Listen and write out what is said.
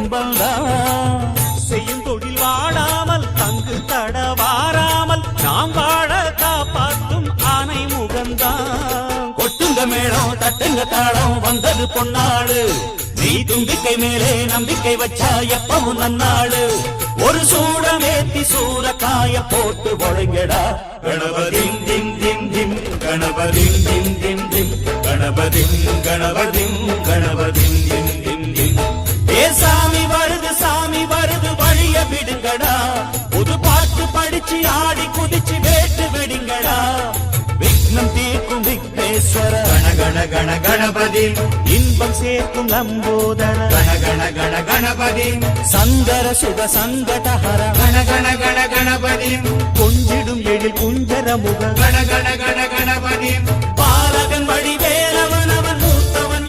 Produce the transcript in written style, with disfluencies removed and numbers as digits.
குடும்பம்தான். செய்யும் தொழில் வாடாமல் தங்கு தடவாராமல் நாம் வாழ காப்பாற்றும் ஆனை முகந்தான். கொட்டுங்க மேளம் தட்டுங்க தாளம் வந்தது பொன்னாடு. நீ தும்பிக்கை மேலே நம்பிக்கை வச்சா எப்பவும் நன்னாடு. ஒரு சூடமேத்தி சூறக்காய போட்டு ஒழுங்கடா. கணபதிம் திம் திம் திம் கணபதிம் திம் திம் திம் கணபதிம் கணபதிம் கணபதிம் திம் திம் திம். ஏ சாமி வருது வழிய விடுங்கடா. புது பாட்டு படிச்சு ஆடி குதிச்சு வேட்டு வெடிங்கடா. விக்னம் தீர்க்கும் விக்னேஸ்வர கண கண கண கணபதி, இன்பம் சேர்க்கும் லம்போதர கண கண கண கணபதி, சந்தர சுக சங்கடஹர கண கண கண கணபதி, கொஞ்சிடும் எழில் குஞ்சர முக கண கண கண கணபதி, பாலகன்